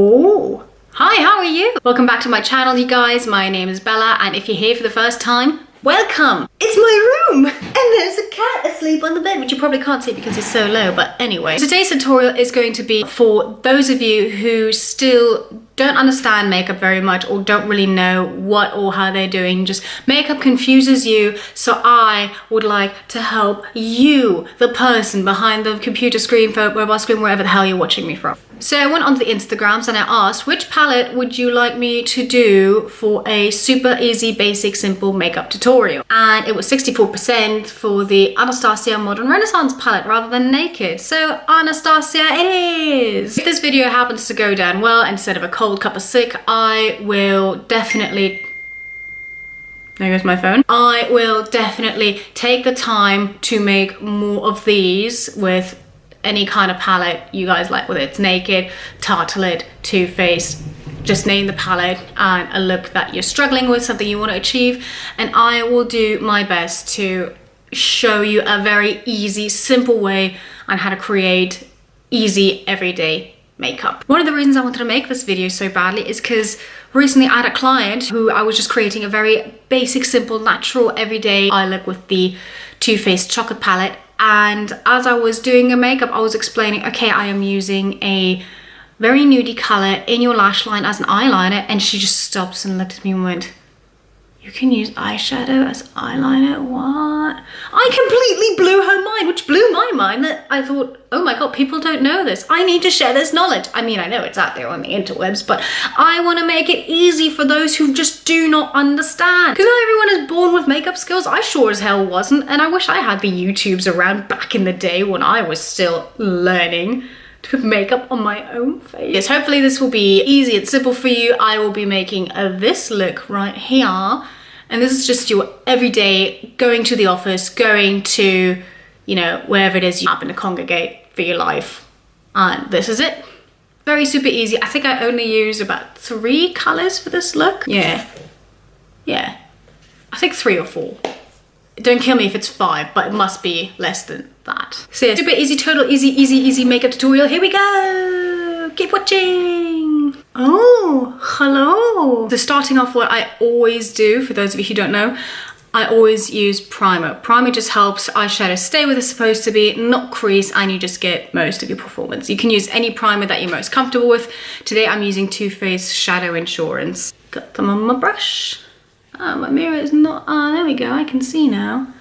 Oh, hi, how are you? Welcome back to my channel, you guys. My name is Bella, and if you're here for the first time, welcome. It's my room, and there's a cat asleep on the bed, which you probably can't see because it's so low, but anyway. Today's tutorial is going to be for those of you who still don't understand makeup very much or don't really know what or how they're doing. Just makeup confuses you, so I would like to help you, the person behind the computer screen, phone, mobile screen, wherever the hell you're watching me from. So I went onto the Instagrams and I asked, which palette would you like me to do for a super easy, basic, simple makeup tutorial? And it was 64% for the Anastasia Modern Renaissance palette rather than Naked. So Anastasia it is! If this video happens to go down well, instead of a cold cup of sick, I will definitely... There goes my phone. I will definitely take the time to make more of these with any kind of palette you guys like, whether it's Naked, Tartelette, Too Faced. Just name the palette and a look that you're struggling with, something you want to achieve, and I will do my best to show you a very easy, simple way on how to create easy, everyday makeup. One of the reasons I wanted to make this video so badly is because recently I had a client who I was just creating a very basic, simple, natural, everyday eye look with the Too Faced chocolate palette. And as I was doing her makeup, I was explaining, okay, I am using a very nudie color in your lash line as an eyeliner. And she just stops and looked at me and went, you can use eyeshadow as eyeliner? What? I completely blew her mind, which blew my mind. That I thought, oh my God, people don't know this. I need to share this knowledge. I mean, I know it's out there on the interwebs, but I want to make it easy for those who just do not understand. Because not everyone is born with makeup skills. I sure as hell wasn't. And I wish I had the YouTubes around back in the day when I was still learning to put makeup on my own face. Yes, hopefully this will be easy and simple for you. I will be making this look right here. And this is just your everyday, going to the office, going to, you know, wherever it is you happen to congregate for your life. And this is it. Very super easy. I think I only use about 3 colors for this look. Yeah. I think 3 or 4. Don't kill me if it's 5, but it must be less than that. So yeah, super easy, total easy makeup tutorial. Here we go. Keep watching. Oh, hello. So starting off, what I always do, for those of you who don't know, I always use primer. Primer just helps eyeshadow stay where it's supposed to be, not crease, and you just get most of your performance. You can use any primer that you're most comfortable with. Today I'm using Too Faced Shadow Insurance. Got them on my brush. Oh, my mirror is not, there we go, I can see now.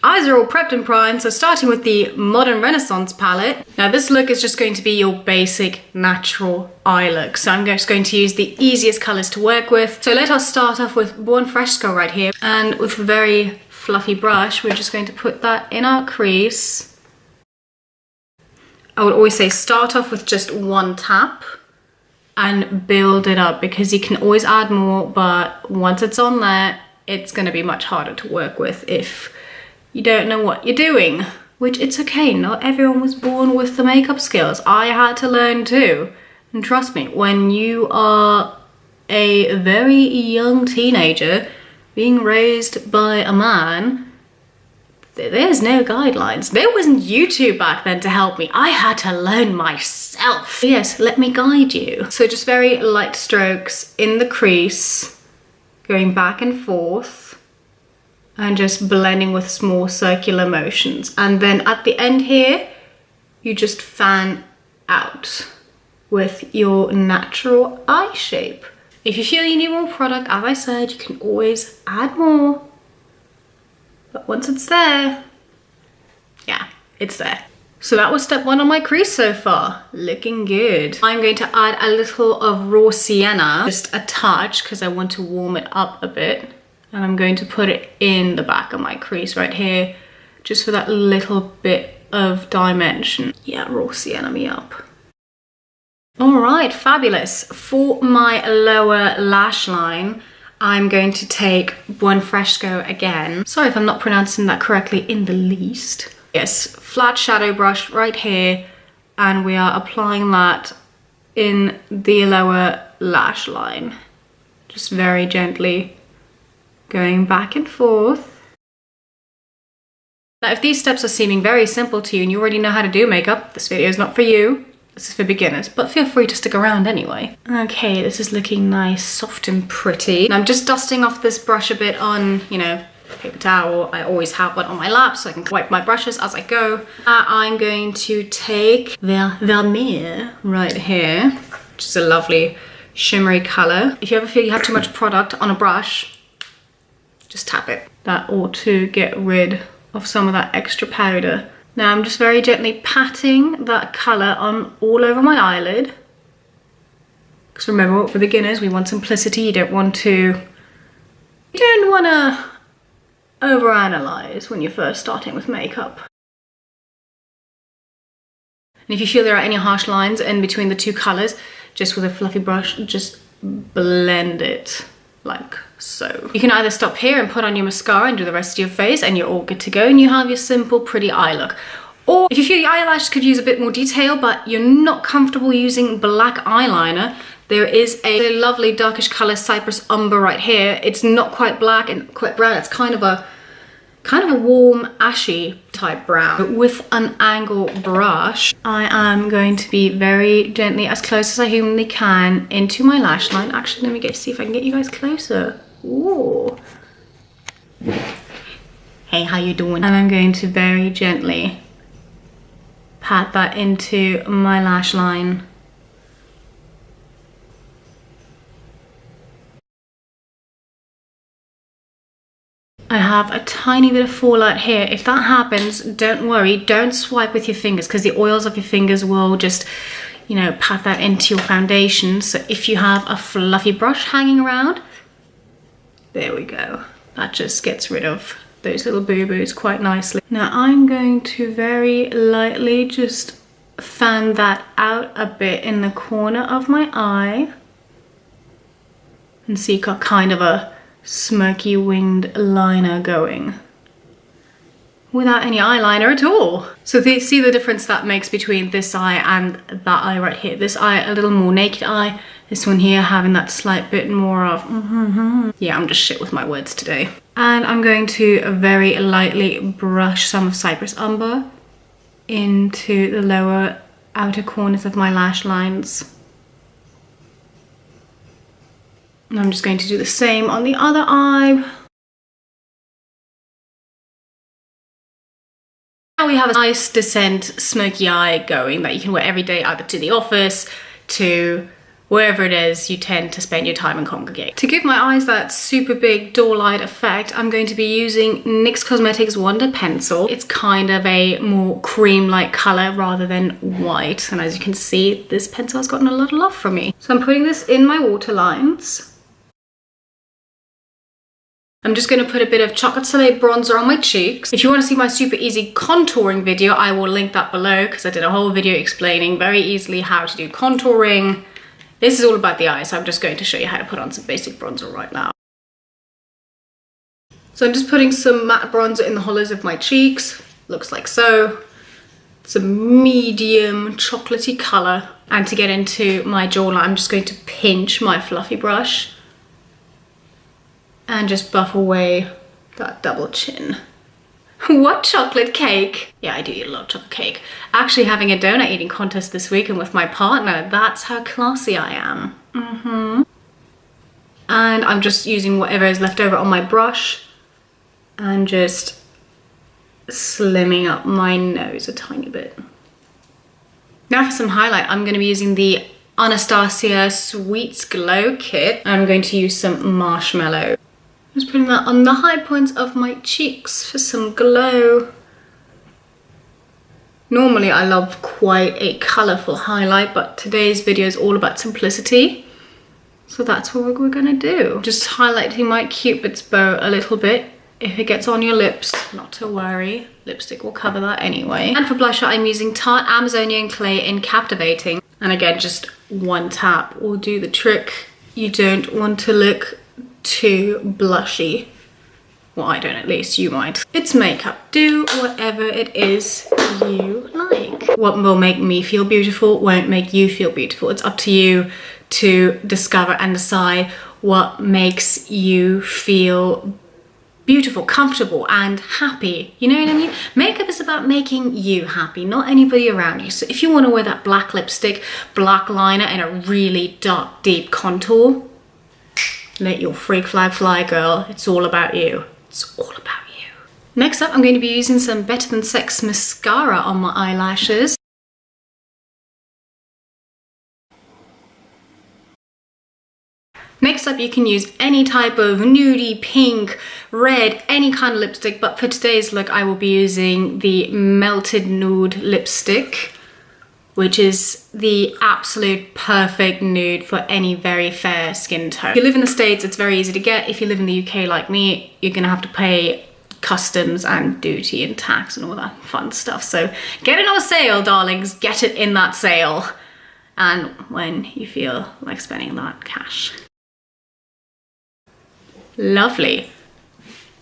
Eyes are all prepped and primed, so starting with the Modern Renaissance palette. Now this look is just going to be your basic natural eye look. So I'm just going to use the easiest colors to work with. So let us start off with Buon Fresco right here. And with a very fluffy brush, we're just going to put that in our crease. I would always say start off with just 1 tap and build it up, because you can always add more, but once it's on there, it's going to be much harder to work with if you don't know what you're doing. Which, it's okay, not everyone was born with the makeup skills. I had to learn too. And trust me, when you are a very young teenager being raised by a man, there's no guidelines. There wasn't YouTube back then to help me. I had to learn myself. Yes, let me guide you. So just very light strokes in the crease, going back and forth, and just blending with small circular motions. And then at the end here, you just fan out with your natural eye shape. If you feel you need more product, as I said, you can always add more. But once it's there, yeah, it's there. So that was step 1 on my crease so far. Looking good. I'm going to add a little of raw sienna, just a touch, because I want to warm it up a bit. And I'm going to put it in the back of my crease right here, just for that little bit of dimension. Yeah, raw sienna me up. All right, fabulous. For my lower lash line, I'm going to take Buon Fresco again. Sorry if I'm not pronouncing that correctly in the least. Yes, flat shadow brush right here, and we are applying that in the lower lash line. Just very gently going back and forth. Now, if these steps are seeming very simple to you and you already know how to do makeup, this video is not for you. This is for beginners, but feel free to stick around anyway. Okay, this is looking nice, soft and pretty. Now I'm just dusting off this brush a bit on, you know, paper towel. I always have one on my lap so I can wipe my brushes as I go. I'm going to take the Vermeer right here, which is a lovely shimmery color. If you ever feel you have too much product on a brush, just tap it. That ought to get rid of some of that extra powder. Now I'm just very gently patting that color on all over my eyelid. Because remember, for beginners, we want simplicity. You don't want to overanalyze when you're first starting with makeup. And if you feel there are any harsh lines in between the two colors, just with a fluffy brush, just blend it like so. You can either stop here and put on your mascara and do the rest of your face and you're all good to go and you have your simple pretty eye look. Or if you feel your eyelashes could use a bit more detail but you're not comfortable using black eyeliner, there is a lovely darkish color Cypress Umber right here. It's not quite black and quite brown. It's kind of a warm ashy type brown. But with an angle brush, I am going to be very gently, as close as I humanly can, into my lash line. Actually, let me see if I can get you guys closer. Ooh. Hey, how you doing? And I'm going to very gently pat that into my lash line. I have a tiny bit of fallout here. If that happens, don't worry, don't swipe with your fingers because the oils of your fingers will just, you know, pat that into your foundation. So if you have a fluffy brush hanging around, there we go. That just gets rid of those little boo-boos quite nicely. Now I'm going to very lightly just fan that out a bit in the corner of my eye. And so you've got kind of a smoky winged liner going without any eyeliner at all. So see the difference that makes between this eye and that eye right here. This eye a little more naked eye, this one here having that slight bit more of yeah, I'm just shit with my words today. And I'm going to very lightly brush some of Cypress Umber into the lower outer corners of my lash lines. And I'm just going to do the same on the other eye. Now we have a nice decent smoky eye going that you can wear every day, either to the office, to wherever it is you tend to spend your time and congregate. To give my eyes that super big door light effect, I'm going to be using NYX Cosmetics Wonder Pencil. It's kind of a more cream-like color rather than white. And as you can see, this pencil has gotten a lot of love from me. So I'm putting this in my waterlines. I'm just going to put a bit of Chocolate Soleil bronzer on my cheeks. If you want to see my super easy contouring video, I will link that below because I did a whole video explaining very easily how to do contouring. This is all about the eyes, so I'm just going to show you how to put on some basic bronzer right now. So I'm just putting some matte bronzer in the hollows of my cheeks. Looks like so. It's a medium chocolatey color. And to get into my jawline, I'm just going to pinch my fluffy brush and just buff away that double chin. What chocolate cake? Yeah, I do eat a lot of chocolate cake. Actually having a donut eating contest this weekend with my partner. That's how classy I am. And I'm just using whatever is left over on my brush and just slimming up my nose a tiny bit. Now for some highlight, I'm going to be using the Anastasia Sweets Glow Kit. I'm going to use some marshmallow. Just putting that on the high points of my cheeks for some glow. Normally I love quite a colourful highlight, but today's video is all about simplicity. So that's what we're gonna do. Just highlighting my Cupid's bow a little bit. If it gets on your lips, not to worry. Lipstick will cover that anyway. And for blusher, I'm using Tarte Amazonian Clay in Captivating. And again, just one tap will do the trick. You don't want to look too blushy. Well, I don't, at least you might. It's makeup. Do whatever it is you like. What will make me feel beautiful won't make you feel beautiful. It's up to you to discover and decide what makes you feel beautiful, comfortable, and happy. You know what I mean? Makeup is about making you happy, not anybody around you. So if you want to wear that black lipstick, black liner, and a really dark, deep contour, let your freak flag fly, girl. It's all about you. It's all about you. Next up, I'm going to be using some Better Than Sex mascara on my eyelashes. Next up, you can use any type of nudie, pink, red, any kind of lipstick, but for today's look, I will be using the Melted Nude lipstick, which is the absolute perfect nude for any very fair skin tone. If you live in the States, it's very easy to get. If you live in the UK like me, you're gonna have to pay customs and duty and tax and all that fun stuff. So get it on a sale, darlings. Get it in that sale. And when you feel like spending that cash. Lovely.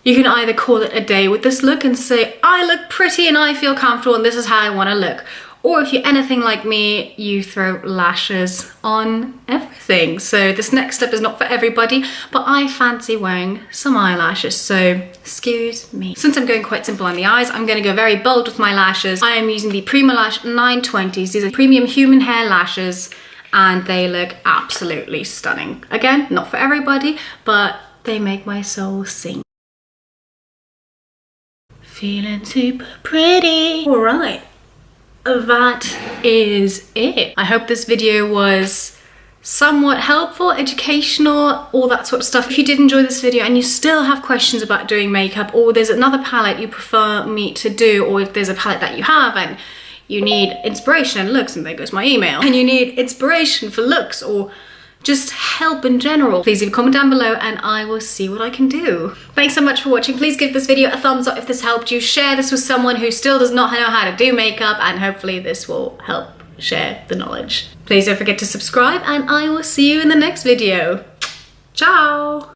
You can either call it a day with this look and say, I look pretty and I feel comfortable and this is how I want to look. Or if you're anything like me, you throw lashes on everything. So this next step is not for everybody, but I fancy wearing some eyelashes, so excuse me. Since I'm going quite simple on the eyes, I'm going to go very bold with my lashes. I am using the Prima Lash 920s. These are premium human hair lashes and they look absolutely stunning. Again, not for everybody, but they make my soul sing. Feeling super pretty. All right, that is it. I hope this video was somewhat helpful, educational, all that sort of stuff. If you did enjoy this video and you still have questions about doing makeup, or there's another palette you prefer me to do, or if there's a palette that you have and you need inspiration and looks, and there goes my email, and you need inspiration for looks or just help in general, please leave a comment down below and I will see what I can do. Thanks so much for watching. Please give this video a thumbs up if this helped you. Share this with someone who still does not know how to do makeup, and hopefully this will help share the knowledge. Please don't forget to subscribe and I will see you in the next video. Ciao!